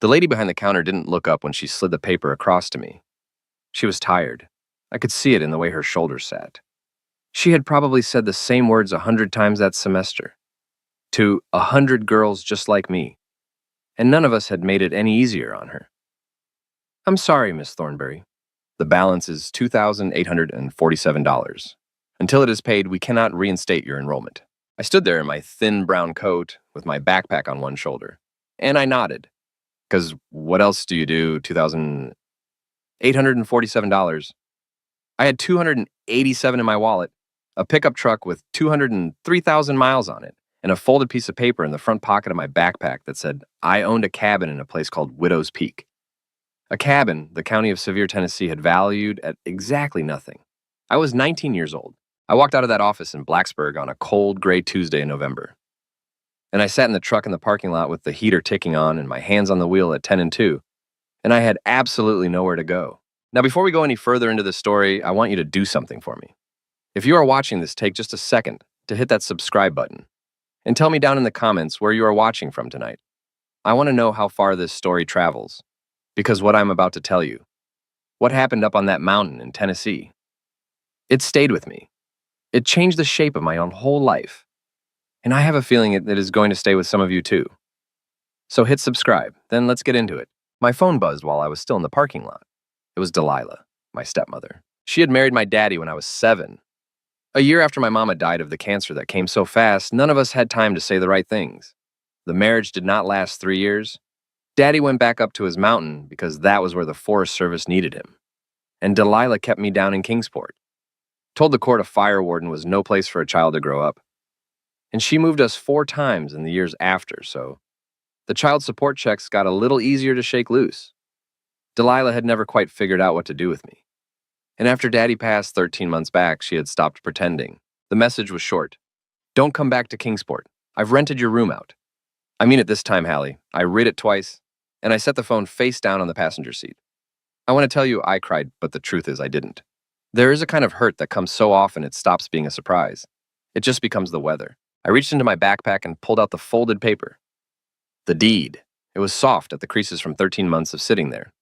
The lady behind the counter didn't look up when she slid the paper across to me. She was tired. I could see it in the way her shoulders sat. She had probably said the same words 100 times that semester, to 100 girls just like me, and none of us had made it any easier on her. "I'm sorry, Miss Thornberry. The balance is $2,847. Until it is paid, we cannot reinstate your enrollment." I stood there in my thin brown coat with my backpack on one shoulder, and I nodded. Because what else do you do, $2,847? I had 287 in my wallet, a pickup truck with 203,000 miles on it, and a folded piece of paper in the front pocket of my backpack that said I owned a cabin in a place called Widow's Peak. A cabin the county of Sevier, Tennessee had valued at exactly nothing. I was 19 years old. I walked out of that office in Blacksburg on a cold, gray Tuesday in November. And I sat in the truck in the parking lot with the heater ticking on and my hands on the wheel at 10 and 2, and I had absolutely nowhere to go. Now, before we go any further into the story, I want you to do something for me. If you are watching this, take just a second to hit that subscribe button and tell me down in the comments where you are watching from tonight. I want to know how far this story travels, because what I'm about to tell you, what happened up on that mountain in Tennessee, it stayed with me. It changed the shape of my own whole life. And I have a feeling it is going to stay with some of you too. So hit subscribe, then let's get into it. My phone buzzed while I was still in the parking lot. It was Delilah, my stepmother. She had married my daddy when I was 7. A year after my mama died of the cancer that came so fast, none of us had time to say the right things. The marriage did not last 3 years. Daddy went back up to his mountain because that was where the Forest Service needed him. And Delilah kept me down in Kingsport. Told the court a fire warden was no place for a child to grow up. And she moved us 4 times in the years after, so the child support checks got a little easier to shake loose. Delilah had never quite figured out what to do with me. And after Daddy passed 13 months back, she had stopped pretending. The message was short. "Don't come back to Kingsport. I've rented your room out." I mean it this time, Hallie. I read it twice, and I set the phone face down on the passenger seat. I want to tell you I cried, but the truth is I didn't. There is a kind of hurt that comes so often it stops being a surprise. It just becomes the weather. I reached into my backpack and pulled out the folded paper. The deed. It was soft at the creases from 13 months of sitting there.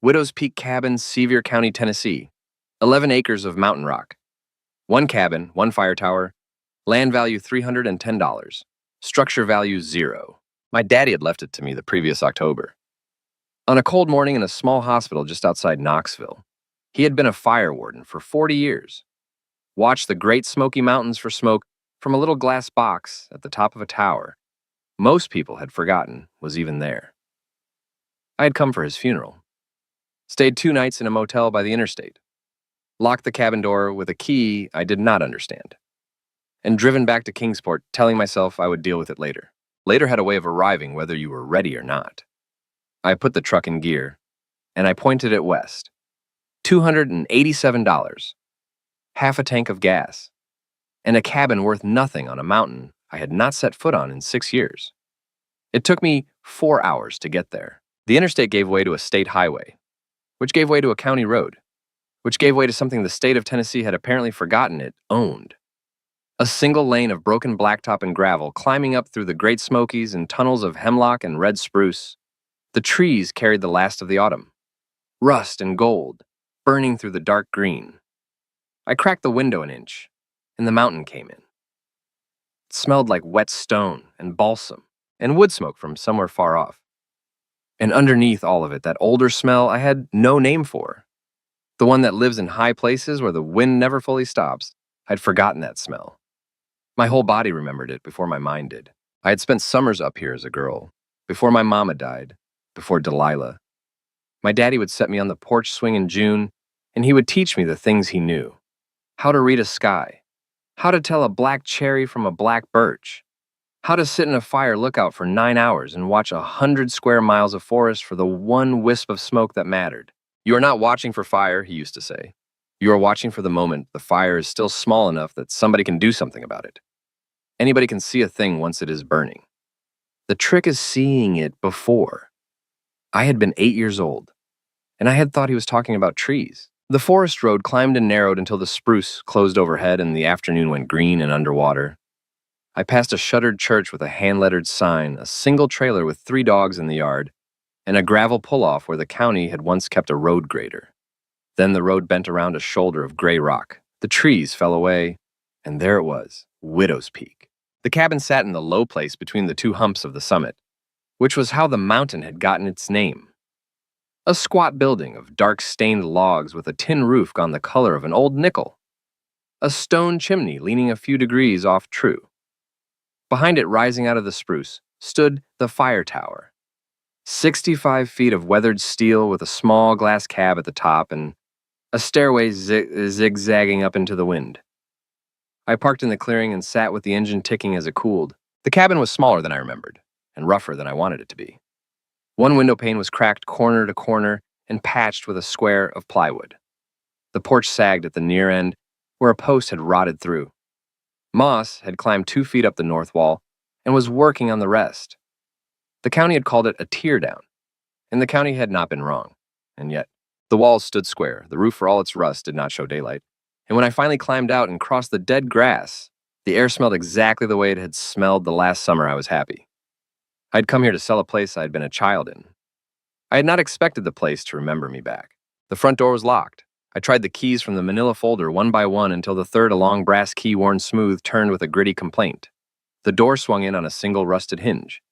Widow's Peak Cabin, Sevier County, Tennessee. 11 acres of mountain rock. 1 cabin, 1 fire tower. Land value $310. Structure value 0. My daddy had left it to me the previous October. On a cold morning in a small hospital just outside Knoxville, he had been a fire warden for 40 years. Watched the Great Smoky Mountains for smoke from a little glass box at the top of a tower most people had forgotten was even there. I had come for his funeral. Stayed 2 nights in a motel by the interstate. Locked the cabin door with a key I did not understand. And driven back to Kingsport, telling myself I would deal with it later. Later had a way of arriving whether you were ready or not. I put the truck in gear, and I pointed it west. $287. Half a tank of gas. And a cabin worth nothing on a mountain I had not set foot on in 6 years. It took me 4 hours to get there. The interstate gave way to a state highway, which gave way to a county road, which gave way to something the state of Tennessee had apparently forgotten it owned. A single lane of broken blacktop and gravel climbing up through the Great Smokies and tunnels of hemlock and red spruce. The trees carried the last of the autumn. Rust and gold, burning through the dark green. I cracked the window an inch, and the mountain came in. It smelled like wet stone and balsam and wood smoke from somewhere far off. And underneath all of it, that older smell I had no name for. The one that lives in high places where the wind never fully stops. I'd forgotten that smell. My whole body remembered it before my mind did. I had spent summers up here as a girl, before my mama died, before Delilah. My daddy would set me on the porch swing in June, and he would teach me the things he knew. How to read a sky. How to tell a black cherry from a black birch. How to sit in a fire lookout for 9 hours and watch 100 square miles of forest for the one wisp of smoke that mattered. You are not watching for fire, he used to say. You are watching for the moment the fire is still small enough that somebody can do something about it. Anybody can see a thing once it is burning. The trick is seeing it before. I had been 8 years old, and I had thought he was talking about trees. The forest road climbed and narrowed until the spruce closed overhead and the afternoon went green and underwater. I passed a shuttered church with a hand-lettered sign, a single trailer with 3 dogs in the yard, and a gravel pull-off where the county had once kept a road grader. Then the road bent around a shoulder of gray rock. The trees fell away, and there it was, Widow's Peak. The cabin sat in the low place between the two humps of the summit, which was how the mountain had gotten its name. A squat building of dark-stained logs with a tin roof gone the color of an old nickel. A stone chimney leaning a few degrees off true. Behind it, rising out of the spruce, stood the fire tower. 65 feet of weathered steel with a small glass cab at the top and a stairway zigzagging up into the wind. I parked in the clearing and sat with the engine ticking as it cooled. The cabin was smaller than I remembered, and rougher than I wanted it to be. One window pane was cracked corner to corner and patched with a square of plywood. The porch sagged at the near end, where a post had rotted through. Moss had climbed 2 feet up the north wall and was working on the rest. The county had called it a tear down, and the county had not been wrong. And yet, the walls stood square, the roof for all its rust did not show daylight, and when I finally climbed out and crossed the dead grass, the air smelled exactly the way it had smelled the last summer I was happy. I'd come here to sell a place I had been a child in. I had not expected the place to remember me back. The front door was locked. I tried the keys from the manila folder one by one until the third, a long brass key worn smooth, turned with a gritty complaint. The door swung in on a single rusted hinge,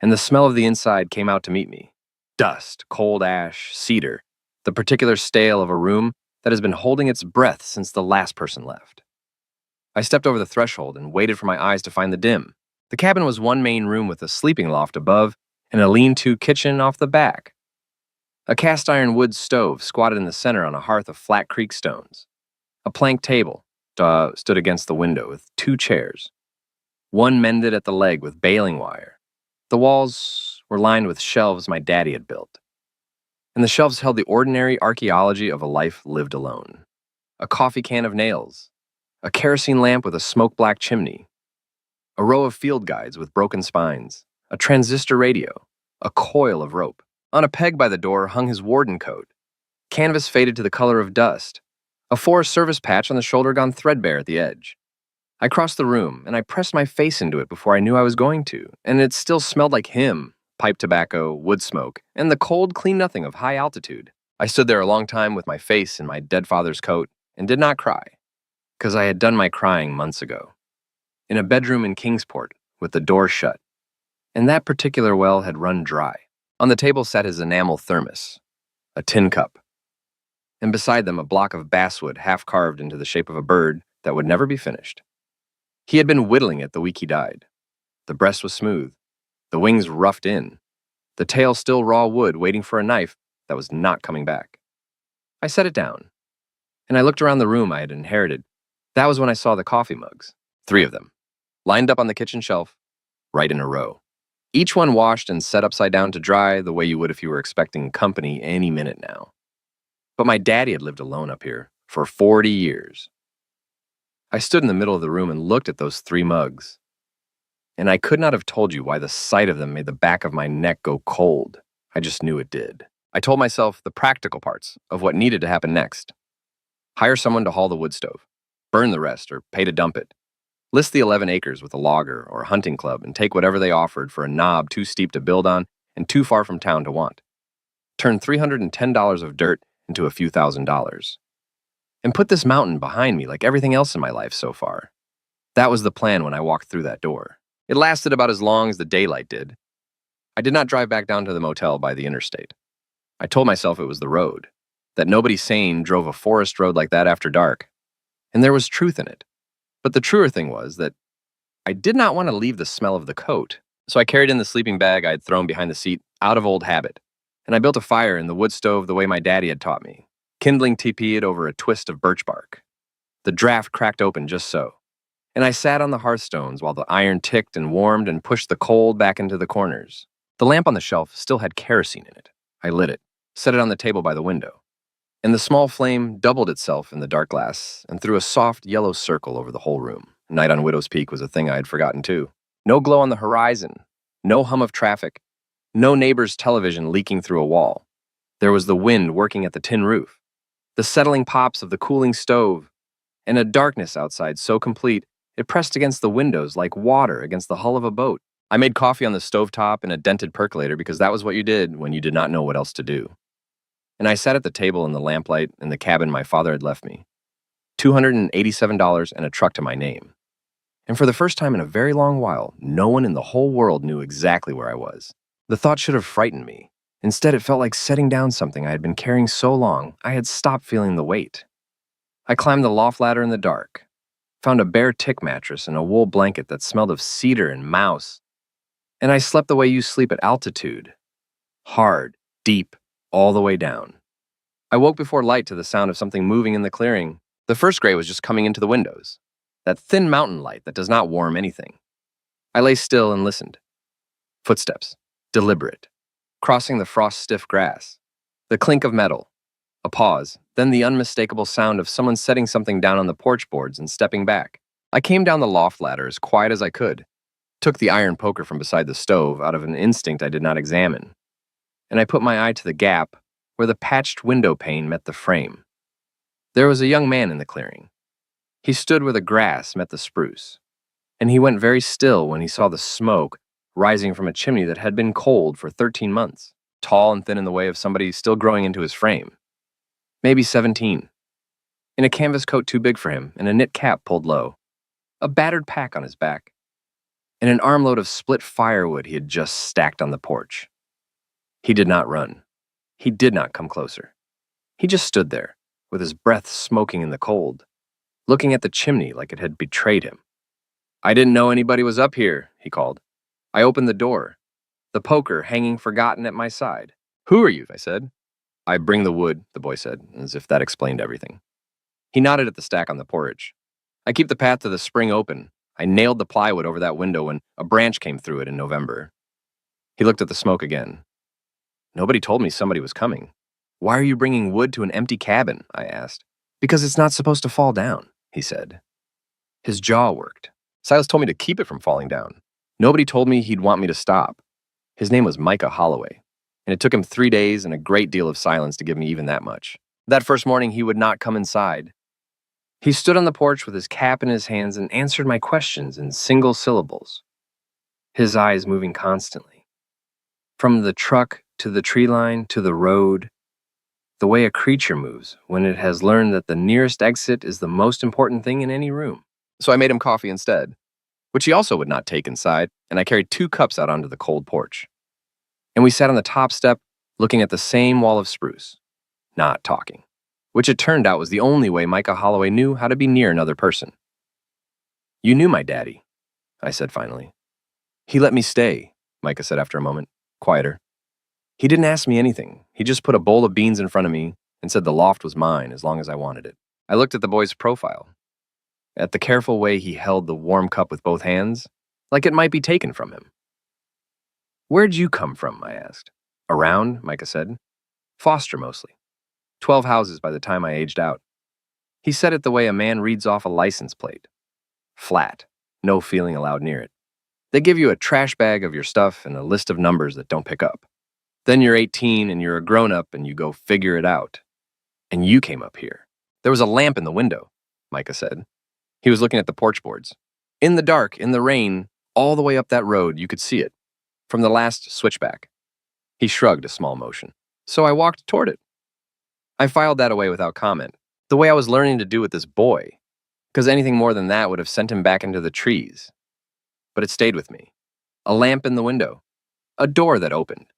and the smell of the inside came out to meet me. Dust, cold ash, cedar, the particular stale of a room that has been holding its breath since the last person left. I stepped over the threshold and waited for my eyes to find the dim. The cabin was one main room with a sleeping loft above and a lean-to kitchen off the back. A cast-iron wood stove squatted in the center on a hearth of flat creek stones. A plank table stood against the window with 2 chairs, one mended at the leg with baling wire. The walls were lined with shelves my daddy had built, and the shelves held the ordinary archaeology of a life lived alone. A coffee can of nails, a kerosene lamp with a smoke-black chimney, a row of field guides with broken spines, a transistor radio, a coil of rope. On a peg by the door hung his warden coat, canvas faded to the color of dust, a Forest Service patch on the shoulder gone threadbare at the edge. I crossed the room, and I pressed my face into it before I knew I was going to, and it still smelled like him, pipe tobacco, wood smoke, and the cold, clean nothing of high altitude. I stood there a long time with my face in my dead father's coat and did not cry, because I had done my crying months ago. In a bedroom in Kingsport, with the door shut, and that particular well had run dry. On the table sat his enamel thermos, a tin cup, and beside them a block of basswood half carved into the shape of a bird that would never be finished. He had been whittling it the week he died. The breast was smooth, the wings roughed in, the tail still raw wood waiting for a knife that was not coming back. I set it down, and I looked around the room I had inherited. That was when I saw the coffee mugs, 3 of them, lined up on the kitchen shelf, right in a row. Each one washed and set upside down to dry the way you would if you were expecting company any minute now. But my daddy had lived alone up here for 40 years. I stood in the middle of the room and looked at those 3 mugs, and I could not have told you why the sight of them made the back of my neck go cold. I just knew it did. I told myself the practical parts of what needed to happen next. Hire someone to haul the wood stove, burn the rest or pay to dump it. List the 11 acres with a logger or a hunting club and take whatever they offered for a knob too steep to build on and too far from town to want. Turn $310 of dirt into a few $1,000s. And put this mountain behind me like everything else in my life so far. That was the plan when I walked through that door. It lasted about as long as the daylight did. I did not drive back down to the motel by the interstate. I told myself it was the road, that nobody sane drove a forest road like that after dark. And there was truth in it. But the truer thing was that I did not want to leave the smell of the coat, so I carried in the sleeping bag I had thrown behind the seat out of old habit, and I built a fire in the wood stove the way my daddy had taught me, kindling TP'd over a twist of birch bark. The draft cracked open just so, and I sat on the hearthstones while the iron ticked and warmed and pushed the cold back into the corners. The lamp on the shelf still had kerosene in it. I lit it, set it on the table by the window, and the small flame doubled itself in the dark glass and threw a soft yellow circle over the whole room. Night on Widow's Peak was a thing I had forgotten too. No glow on the horizon, no hum of traffic, no neighbor's television leaking through a wall. There was the wind working at the tin roof, the settling pops of the cooling stove, and a darkness outside so complete it pressed against the windows like water against the hull of a boat. I made coffee on the stovetop in a dented percolator because that was what you did when you did not know what else to do. And I sat at the table in the lamplight in the cabin my father had left me. $287 and a truck to my name. And for the first time in a very long while, no one in the whole world knew exactly where I was. The thought should have frightened me. Instead, it felt like setting down something I had been carrying so long, I had stopped feeling the weight. I climbed the loft ladder in the dark, found a bare tick mattress and a wool blanket that smelled of cedar and mouse, and I slept the way you sleep at altitude. Hard, deep, all the way down. I woke before light to the sound of something moving in the clearing. The first gray was just coming into the windows. That thin mountain light that does not warm anything. I lay still and listened. Footsteps, deliberate, crossing the frost-stiff grass. The clink of metal. A pause, then the unmistakable sound of someone setting something down on the porch boards and stepping back. I came down the loft ladder as quiet as I could, took the iron poker from beside the stove out of an instinct I did not examine, and I put my eye to the gap where the patched window pane met the frame. There was a young man in the clearing. He stood where the grass met the spruce, and he went very still when he saw the smoke rising from a chimney that had been cold for 13 months, tall and thin in the way of somebody still growing into his frame. Maybe 17. In a canvas coat too big for him and a knit cap pulled low, a battered pack on his back, and an armload of split firewood he had just stacked on the porch. He did not run. He did not come closer. He just stood there, with his breath smoking in the cold, looking at the chimney like it had betrayed him. "I didn't know anybody was up here," he called. I opened the door, the poker hanging forgotten at my side. "Who are you?" I said. "I bring the wood," the boy said, as if that explained everything. He nodded at the stack on the porch. "I keep the path to the spring open. I nailed the plywood over that window when a branch came through it in November." He looked at the smoke again. "Nobody told me somebody was coming." "Why are you bringing wood to an empty cabin?" I asked. "Because it's not supposed to fall down," he said. His jaw worked. Silas told me to keep it from falling down. Nobody told me he'd want me to stop. His name was Micah Holloway, and it took him 3 days and a great deal of silence to give me even that much. That first morning, he would not come inside. He stood on the porch with his cap in his hands and answered my questions in single syllables, his eyes moving constantly. From the truck to the tree line to the road, the way a creature moves when it has learned that the nearest exit is the most important thing in any room. So I made him coffee instead, which he also would not take inside, and I carried 2 cups out onto the cold porch. And we sat on the top step, looking at the same wall of spruce, not talking, which it turned out was the only way Micah Holloway knew how to be near another person. "You knew my daddy," I said finally. "He let me stay," Micah said after a moment, quieter. "He didn't ask me anything. He just put a bowl of beans in front of me and said the loft was mine as long as I wanted it." I looked at the boy's profile, at the careful way he held the warm cup with both hands, like it might be taken from him. "Where'd you come from?" I asked. "Around," Micah said. "Foster mostly. 12 houses by the time I aged out." He said it the way a man reads off a license plate. Flat, no feeling allowed near it. They give you a trash bag of your stuff and a list of numbers that don't pick up. Then you're 18 and you're a grown-up and you go figure it out. And you came up here. "There was a lamp in the window," Micah said. He was looking at the porch boards. "In the dark, in the rain, all the way up that road, you could see it. From the last switchback." He shrugged a small motion. "So I walked toward it." I filed that away without comment, the way I was learning to do with this boy, because anything more than that would have sent him back into the trees. But it stayed with me. A lamp in the window. A door that opened.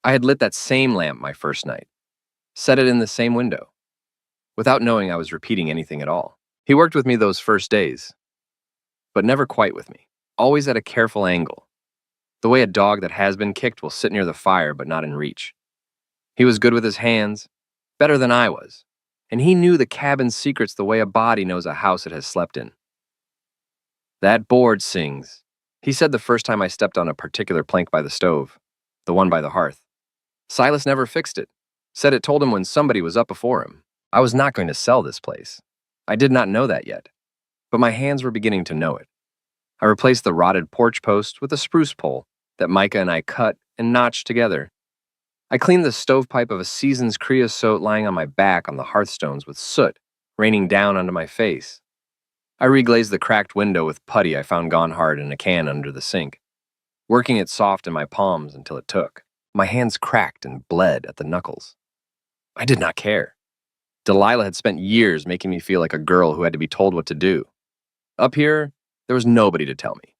I had lit that same lamp my first night. Set it in the same window. Without knowing I was repeating anything at all. He worked with me those first days, but never quite with me. Always at a careful angle. The way a dog that has been kicked will sit near the fire but not in reach. He was good with his hands, better than I was, and he knew the cabin's secrets the way a body knows a house it has slept in. "That board sings," he said the first time I stepped on a particular plank by the stove, the one by the hearth. Silas never fixed it, said it told him when somebody was up before him. I was not going to sell this place. I did not know that yet, but my hands were beginning to know it. I replaced the rotted porch post with a spruce pole that Micah and I cut and notched together. I cleaned the stovepipe of a season's creosote lying on my back on the hearthstones with soot raining down onto my face. I reglazed the cracked window with putty I found gone hard in a can under the sink. working it soft in my palms until it took. My hands cracked and bled at the knuckles. I did not care. Delilah had spent years making me feel like a girl who had to be told what to do. Up here, there was nobody to tell me.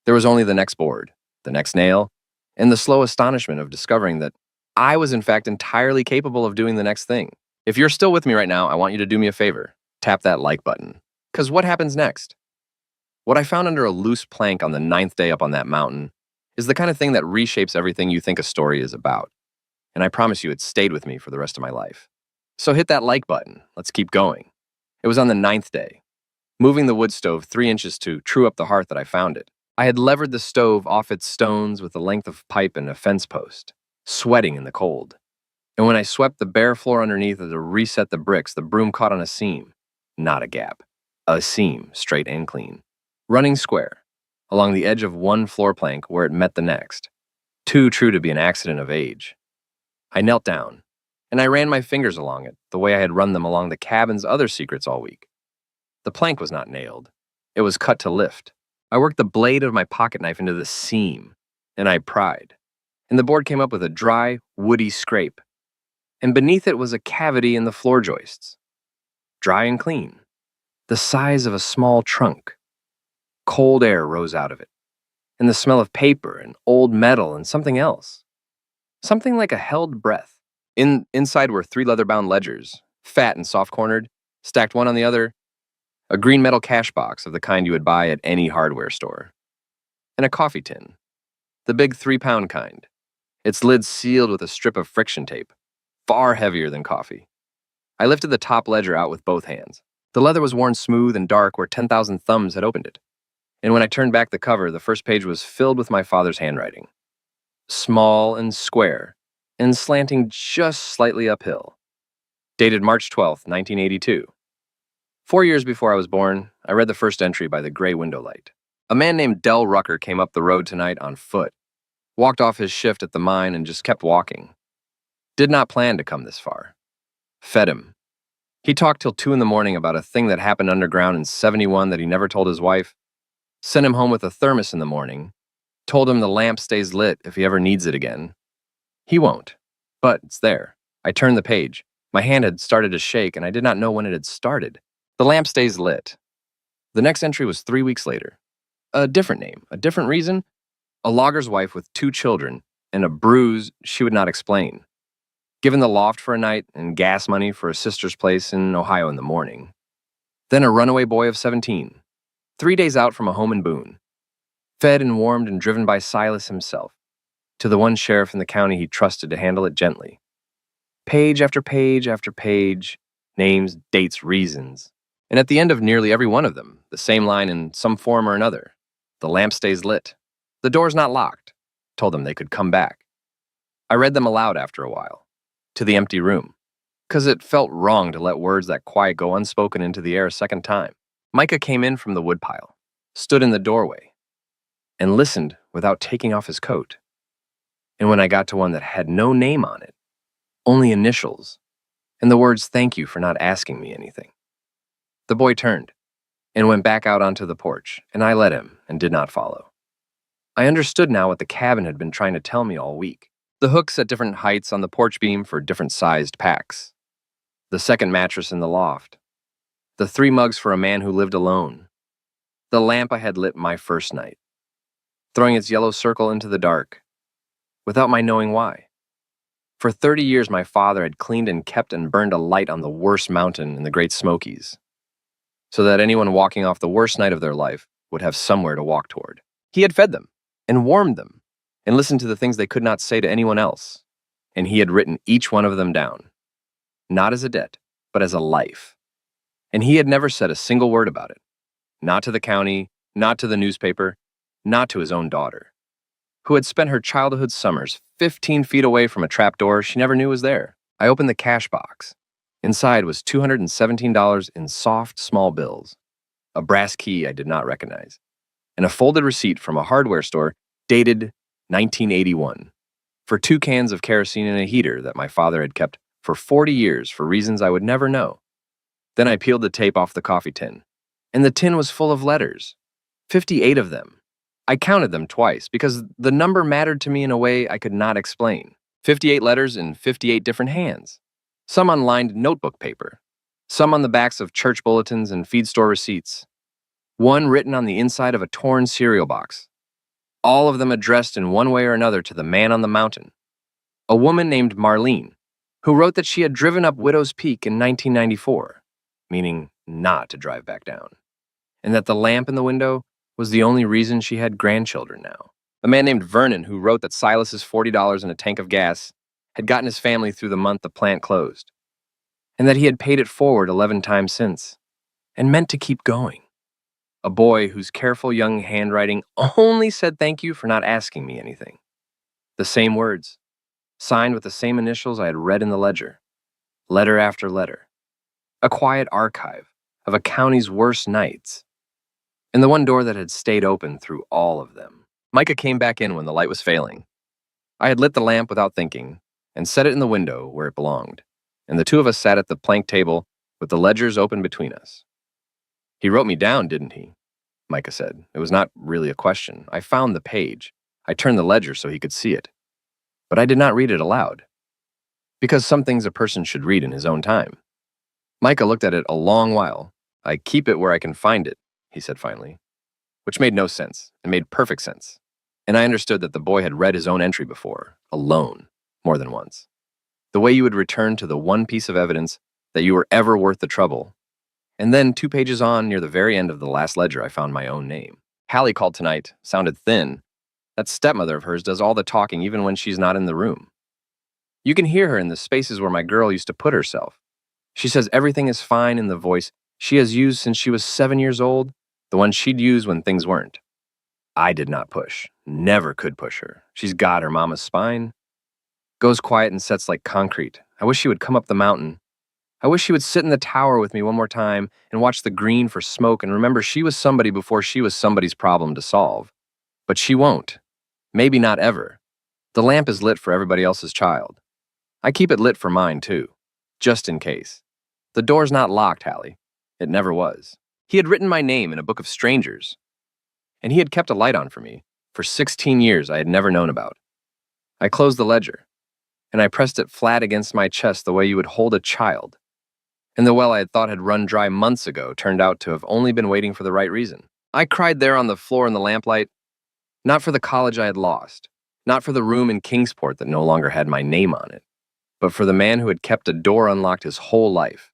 There was only the next board, the next nail, and the slow astonishment of discovering that I was in fact entirely capable of doing the next thing. If you're still with me right now, I want you to do me a favor. Tap that like button. Because what happens next? What I found under a loose plank on the 9th day up on that mountain is the kind of thing that reshapes everything you think a story is about. And I promise you it stayed with me for the rest of my life. So hit that like button. Let's keep going. It was on the 9th day, moving the wood stove 3 inches to true up the hearth that I found it. I had levered the stove off its stones with the length of pipe and a fence post, sweating in the cold. And when I swept the bare floor underneath to reset the bricks, the broom caught on a seam, not a gap, a seam, straight and clean, running square, along the edge of one floor plank where it met the next, too true to be an accident of age. I knelt down, and I ran my fingers along it, the way I had run them along the cabin's other secrets all week. The plank was not nailed. It was cut to lift. I worked the blade of my pocket knife into the seam, and I pried. And the board came up with a dry, woody scrape. And beneath it was a cavity in the floor joists. Dry and clean. The size of a small trunk. Cold air rose out of it. And the smell of paper and old metal and something else. Something like a held breath. Inside were 3 leather-bound ledgers, fat and soft-cornered, stacked one on the other, a green metal cash box of the kind you would buy at any hardware store, and a coffee tin, the big 3-pound kind, its lid sealed with a strip of friction tape, far heavier than coffee. I lifted the top ledger out with both hands. The leather was worn smooth and dark where 10,000 thumbs had opened it, and when I turned back the cover, the first page was filled with my father's handwriting, small and square, and slanting just slightly uphill. Dated March 12th, 1982. 4 years before I was born, I read the first entry by the gray window light. A man named Del Rucker came up the road tonight on foot, walked off his shift at the mine and just kept walking. Did not plan to come this far. Fed him. He talked till 2 in the morning about a thing that happened underground in 71 that he never told his wife. Sent him home with a thermos in the morning. Told him the lamp stays lit if he ever needs it again. He won't, but it's there. I turned the page. My hand had started to shake, and I did not know when it had started. The lamp stays lit. The next entry was 3 weeks later. A different name, a different reason. A logger's wife with 2 children, and a bruise she would not explain. Given the loft for a night, and gas money for a sister's place in Ohio in the morning. Then a runaway boy of 17, 3 days out from a home in Boone. Fed and warmed and driven by Silas himself, to the one sheriff in the county he trusted to handle it gently. Page after page after page, names, dates, reasons. And at the end of nearly every one of them, the same line in some form or another. The lamp stays lit. The door's not locked. Told them they could come back. I read them aloud after a while, to the empty room, because it felt wrong to let words that quiet go unspoken into the air a second time. Micah came in from the woodpile, stood in the doorway, and listened without taking off his coat. And when I got to one that had no name on it, only initials, and the words "thank you for not asking me anything," the boy turned and went back out onto the porch, and I let him and did not follow. I understood now what the cabin had been trying to tell me all week. The hooks at different heights on the porch beam for different sized packs. The second mattress in the loft. The 3 mugs for a man who lived alone. The lamp I had lit my first night, throwing its yellow circle into the dark, without my knowing why. For 30 years, my father had cleaned and kept and burned a light on the worst mountain in the Great Smokies, so that anyone walking off the worst night of their life would have somewhere to walk toward. He had fed them, and warmed them, and listened to the things they could not say to anyone else, and he had written each one of them down, not as a debt, but as a life. And he had never said a single word about it, not to the county, not to the newspaper, not to his own daughter, who had spent her childhood summers 15 feet away from a trapdoor she never knew was there. I opened the cash box. Inside was $217 in soft, small bills, a brass key I did not recognize, and a folded receipt from a hardware store dated 1981 for 2 cans of kerosene and a heater that my father had kept for 40 years for reasons I would never know. Then I peeled the tape off the coffee tin, and the tin was full of letters, 58 of them. I counted them twice because the number mattered to me in a way I could not explain. 58 letters in 58 different hands. Some on lined notebook paper. Some on the backs of church bulletins and feed store receipts. One written on the inside of a torn cereal box. All of them addressed in one way or another to the man on the mountain. A woman named Marlene, who wrote that she had driven up Widow's Peak in 1994, meaning not to drive back down, and that the lamp in the window was the only reason she had grandchildren now. A man named Vernon, who wrote that Silas's $40 and a tank of gas had gotten his family through the month the plant closed, and that he had paid it forward 11 times since, and meant to keep going. A boy whose careful young handwriting only said thank you for not asking me anything. The same words, signed with the same initials I had read in the ledger, letter after letter. A quiet archive of a county's worst nights, and the one door that had stayed open through all of them. Micah came back in when the light was failing. I had lit the lamp without thinking and set it in the window where it belonged, and the two of us sat at the plank table with the ledgers open between us. He wrote me down, didn't he? Micah said. It was not really a question. I found the page. I turned the ledger so he could see it. But I did not read it aloud, because some things a person should read in his own time. Micah looked at it a long while. I keep it where I can find it, he said finally, which made no sense and made perfect sense. And I understood that the boy had read his own entry before, alone, more than once. The way you would return to the one piece of evidence that you were ever worth the trouble. And then 2 pages on, near the very end of the last ledger, I found my own name. Hallie called tonight, sounded thin. That stepmother of hers does all the talking even when she's not in the room. You can hear her in the spaces where my girl used to put herself. She says everything is fine in the voice she has used since she was 7 years old, the one she'd use when things weren't. I did not push, never could push her. She's got her mama's spine. Goes quiet and sets like concrete. I wish she would come up the mountain. I wish she would sit in the tower with me one more time and watch the green for smoke and remember she was somebody before she was somebody's problem to solve. But she won't. Maybe not ever. The lamp is lit for everybody else's child. I keep it lit for mine, too, just in case. The door's not locked, Hallie. It never was. He had written my name in a book of strangers, and he had kept a light on for me for 16 years I had never known about. I closed the ledger, and I pressed it flat against my chest the way you would hold a child. And the well I had thought had run dry months ago turned out to have only been waiting for the right reason. I cried there on the floor in the lamplight, not for the college I had lost, not for the room in Kingsport that no longer had my name on it, but for the man who had kept a door unlocked his whole life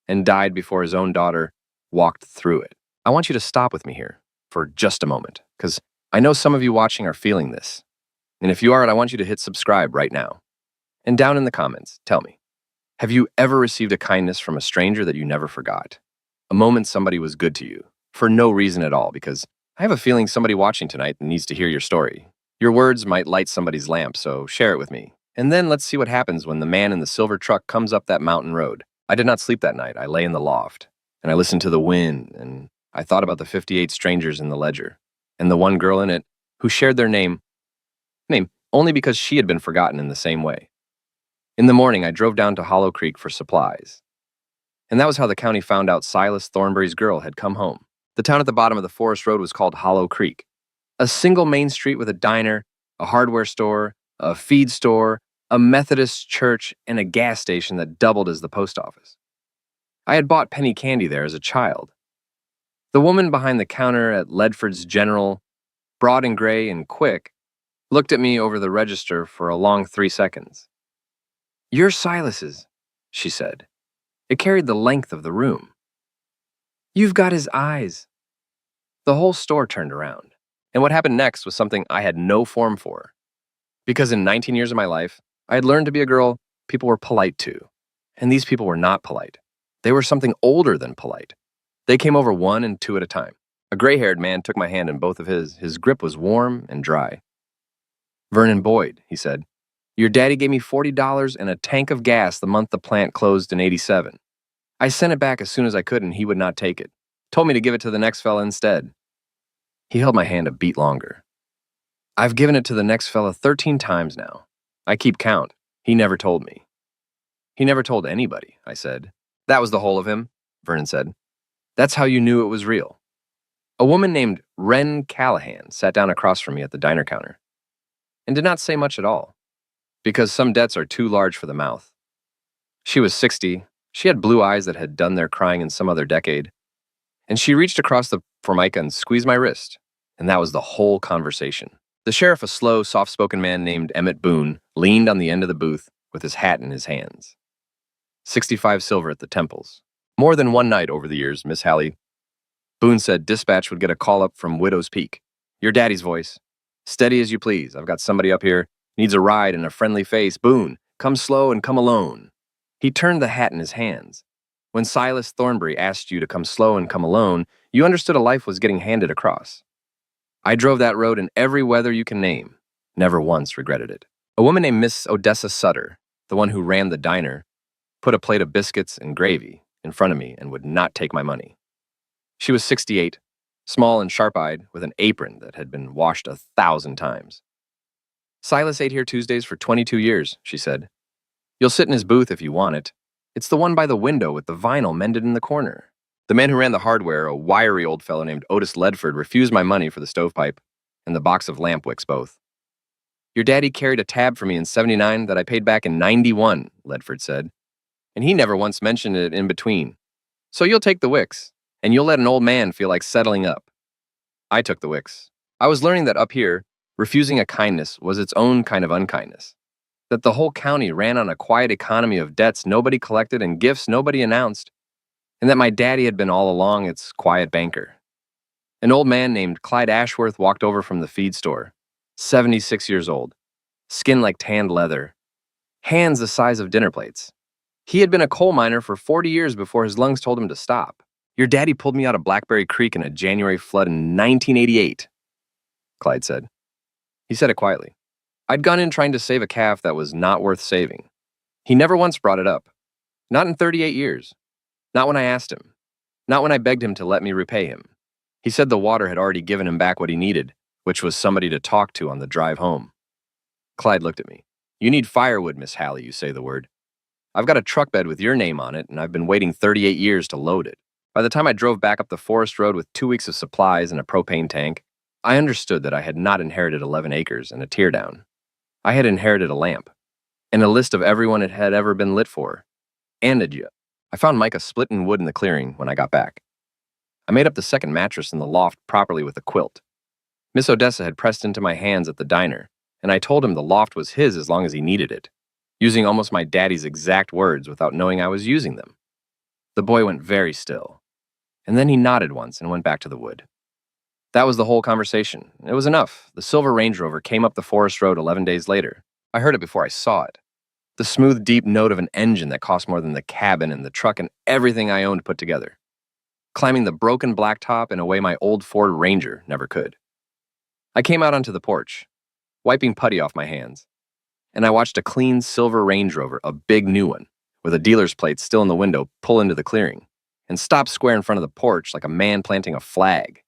and died before his own daughter walked through it. I want you to stop with me here for just a moment, because I know some of you watching are feeling this. And if you are, I want you to hit subscribe right now. And down in the comments, tell me, have you ever received a kindness from a stranger that you never forgot? A moment somebody was good to you, for no reason at all, because I have a feeling somebody watching tonight needs to hear your story. Your words might light somebody's lamp, so share it with me. And then let's see what happens when the man in the silver truck comes up that mountain road. I did not sleep that night. I lay in the loft, and I listened to the wind, and I thought about the 58 strangers in the ledger, and the one girl in it who shared their name only because she had been forgotten in the same way. In the morning, I drove down to Hollow Creek for supplies. And that was how the county found out Silas Thornbury's girl had come home. The town at the bottom of the forest road was called Hollow Creek. A single main street with a diner, a hardware store, a feed store, a Methodist church, and a gas station that doubled as the post office. I had bought penny candy there as a child. The woman behind the counter at Ledford's General, broad and gray and quick, looked at me over the register for a long 3 seconds. "You're Silas's," she said. It carried the length of the room. "You've got his eyes." The whole store turned around. And what happened next was something I had no form for. Because in 19 years of my life, I had learned to be a girl people were polite to. And these people were not polite. They were something older than polite. They came over 1 and 2 at a time. A gray-haired man took my hand in both of his. His grip was warm and dry. "Vernon Boyd," he said, "your daddy gave me $40 and a tank of gas the month the plant closed in '87. I sent it back as soon as I could and he would not take it. Told me to give it to the next fella instead." He held my hand a beat longer. "I've given it to the next fella 13 times now. I keep count. He never told me." "He never told anybody," I said. "That was the whole of him," Vernon said. "That's how you knew it was real." A woman named Wren Callahan sat down across from me at the diner counter and did not say much at all, because some debts are too large for the mouth. She was 60, she had blue eyes that had done their crying in some other decade, and she reached across the formica and squeezed my wrist, and that was the whole conversation. The sheriff, a slow, soft-spoken man named Emmett Boone, leaned on the end of the booth with his hat in his hands. 65 silver at the temples. More than one night over the years, Miss Hallie. Boone said dispatch would get a call up from Widow's Peak. Your daddy's voice. Steady as you please. I've got somebody up here. Needs a ride and a friendly face. Boone, come slow and come alone. He turned the hat in his hands. When Silas Thornbury asked you to come slow and come alone, you understood a life was getting handed across. I drove that road in every weather you can name. Never once regretted it. A woman named Miss Odessa Sutter, the one who ran the diner, put a plate of biscuits and gravy in front of me and would not take my money. She was 68, small and sharp-eyed, with an apron that had been washed 1,000 times. Silas ate here Tuesdays for 22 years, she said. You'll sit in his booth if you want it. It's the one by the window with the vinyl mended in the corner. The man who ran the hardware, a wiry old fellow named Otis Ledford, refused my money for the stovepipe and the box of lamp wicks both. Your daddy carried a tab for me in '79 that I paid back in '91, Ledford said, and he never once mentioned it in between. So you'll take the wicks, and you'll let an old man feel like settling up. I took the wicks. I was learning that up here, refusing a kindness was its own kind of unkindness. That the whole county ran on a quiet economy of debts nobody collected and gifts nobody announced, and that my daddy had been all along its quiet banker. An old man named Clyde Ashworth walked over from the feed store, 76 years old, skin like tanned leather, hands the size of dinner plates. He had been a coal miner for 40 years before his lungs told him to stop. Your daddy pulled me out of Blackberry Creek in a January flood in 1988, Clyde said. He said it quietly. I'd gone in trying to save a calf that was not worth saving. He never once brought it up. Not in 38 years. Not when I asked him. Not when I begged him to let me repay him. He said the water had already given him back what he needed, which was somebody to talk to on the drive home. Clyde looked at me. You need firewood, Miss Hallie, you say the word. I've got a truck bed with your name on it, and I've been waiting 38 years to load it. By the time I drove back up the forest road with 2 weeks of supplies and a propane tank, I understood that I had not inherited 11 acres and a teardown. I had inherited a lamp, and a list of everyone it had ever been lit for, and a jet. I found Micah splitting wood in the clearing when I got back. I made up the second mattress in the loft properly with a quilt. Miss Odessa had pressed into my hands at the diner, and I told him the loft was his as long as he needed it, using almost my daddy's exact words without knowing I was using them. The boy went very still, and then he nodded once and went back to the wood. That was the whole conversation. It was enough. The silver Range Rover came up the forest road 11 days later. I heard it before I saw it. The smooth, deep note of an engine that cost more than the cabin and the truck and everything I owned put together. Climbing the broken blacktop in a way my old Ford Ranger never could. I came out onto the porch, wiping putty off my hands, and I watched a clean silver Range Rover, a big new one, with a dealer's plate still in the window, pull into the clearing, and stop square in front of the porch like a man planting a flag.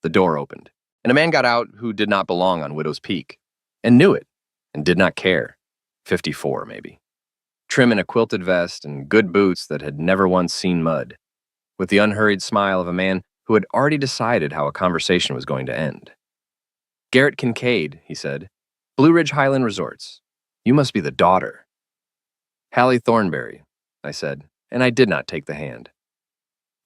The door opened, and a man got out who did not belong on Widow's Peak, and knew it, and did not care. 54, maybe. Trim in a quilted vest and good boots that had never once seen mud, with the unhurried smile of a man who had already decided how a conversation was going to end. Garrett Kincaid, he said, Blue Ridge Highland Resorts. You must be the daughter. Hallie Thornbury, I said, and I did not take the hand.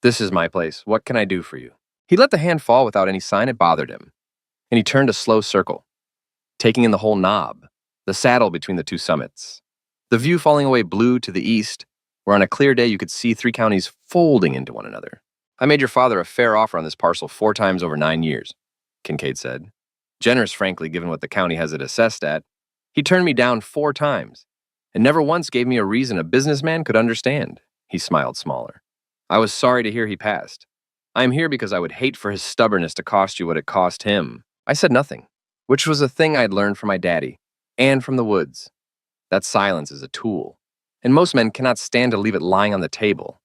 This is my place. What can I do for you? He let the hand fall without any sign it bothered him, and he turned a slow circle, taking in the whole knob, the saddle between the two summits, the view falling away blue to the east, where on a clear day you could see 3 counties folding into one another. I made your father a fair offer on this parcel 4 times over 9 years, Kincaid said. Generous, frankly, given what the county has it assessed at. He turned me down 4 times, and never once gave me a reason a businessman could understand. He smiled smaller. I was sorry to hear he passed. I am here because I would hate for his stubbornness to cost you what it cost him. I said nothing, which was a thing I had learned from my daddy, and from the woods. That silence is a tool, and most men cannot stand to leave it lying on the table.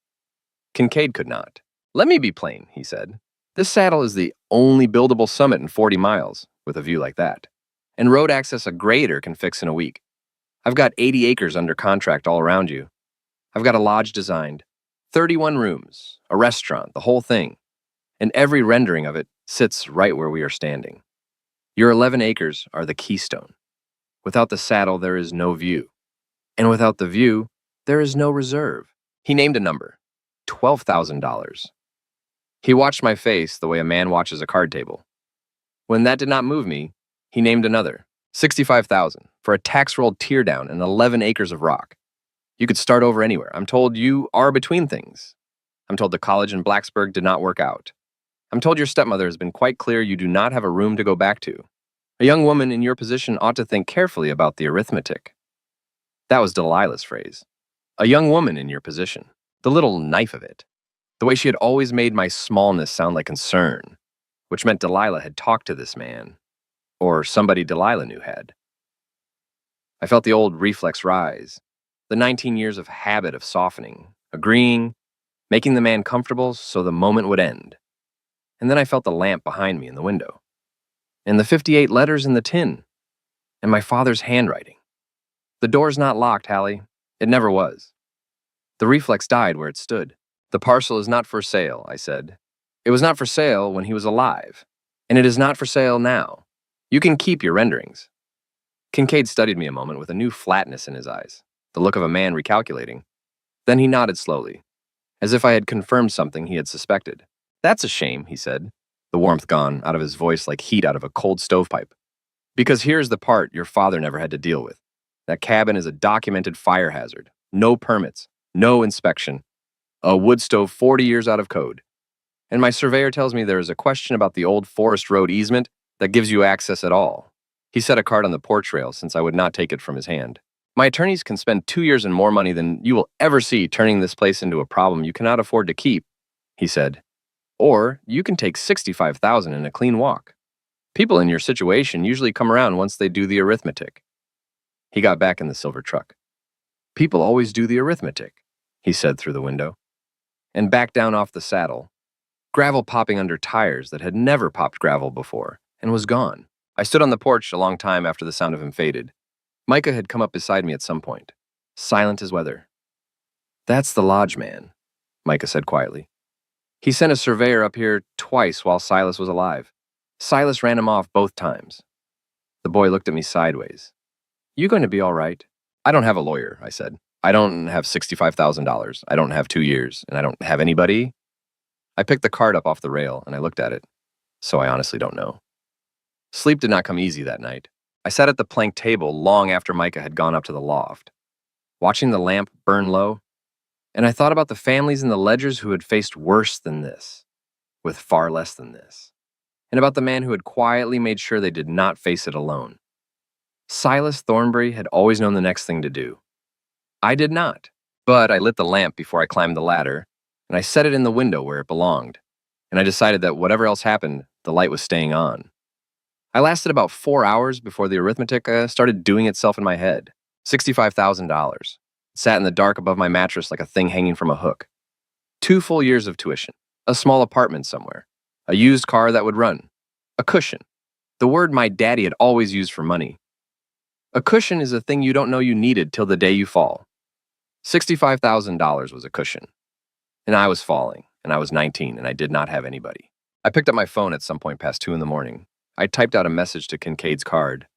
Kincaid could not. Let me be plain, he said. This saddle is the only buildable summit in 40 miles, with a view like that. And road access a grader can fix in a week. I've got 80 acres under contract all around you. I've got a lodge designed, 31 rooms, a restaurant, the whole thing. And every rendering of it sits right where we are standing. Your 11 acres are the keystone. Without the saddle, there is no view. And without the view, there is no reserve. He named a number, $12,000. He watched my face the way a man watches a card table. When that did not move me, he named another, 65,000, for a tax-rolled teardown and 11 acres of rock. You could start over anywhere. I'm told you are between things. I'm told the college in Blacksburg did not work out. I'm told your stepmother has been quite clear you do not have a room to go back to. A young woman in your position ought to think carefully about the arithmetic. That was Delilah's phrase. A young woman in your position. The little knife of it. The way she had always made my smallness sound like concern, which meant Delilah had talked to this man. Or somebody Delilah knew had. I felt the old reflex rise. The 19 years of habit of softening, agreeing, making the man comfortable so the moment would end. And then I felt the lamp behind me in the window. And the 58 letters in the tin. And my father's handwriting. The door's not locked, Hallie. It never was. The reflex died where it stood. The parcel is not for sale, I said. It was not for sale when he was alive. And it is not for sale now. You can keep your renderings. Kincaid studied me a moment with a new flatness in his eyes, the look of a man recalculating. Then he nodded slowly, as if I had confirmed something he had suspected. That's a shame, he said, the warmth gone out of his voice like heat out of a cold stovepipe. Because here's the part your father never had to deal with. That cabin is a documented fire hazard. No permits, no inspection. A wood stove 40 years out of code. And my surveyor tells me there is a question about the old Forest Road easement that gives you access at all. He set a card on the porch rail since I would not take it from his hand. My attorneys can spend 2 years and more money than you will ever see turning this place into a problem you cannot afford to keep, he said. Or you can take $65,000 in a clean walk. People in your situation usually come around once they do the arithmetic. He got back in the silver truck. People always do the arithmetic, he said through the window, and backed down off the saddle, gravel popping under tires that had never popped gravel before, and was gone. I stood on the porch a long time after the sound of him faded. Micah had come up beside me at some point, silent as weather. That's the lodge man, Micah said quietly. He sent a surveyor up here twice while Silas was alive. Silas ran him off both times. The boy looked at me sideways. You going to be all right? I don't have a lawyer, I said. I don't have $65,000. I don't have 2 years, and I don't have anybody. I picked the card up off the rail, and I looked at it. So I honestly don't know. Sleep did not come easy that night. I sat at the plank table long after Micah had gone up to the loft, watching the lamp burn low, and I thought about the families in the ledgers who had faced worse than this, with far less than this, and about the man who had quietly made sure they did not face it alone. Silas Thornbury had always known the next thing to do. I did not, but I lit the lamp before I climbed the ladder, and I set it in the window where it belonged, and I decided that whatever else happened, the light was staying on. I lasted about 4 hours before the arithmetic started doing itself in my head. $65,000. It sat in the dark above my mattress like a thing hanging from a hook. 2 full years of tuition, a small apartment somewhere, a used car that would run, a cushion, the word my daddy had always used for money. A cushion is a thing you don't know you needed till the day you fall. $65,000 was a cushion. And I was falling, and I was 19, and I did not have anybody. I picked up my phone at some point past 2 in the morning. I typed out a message to Kincaid's card.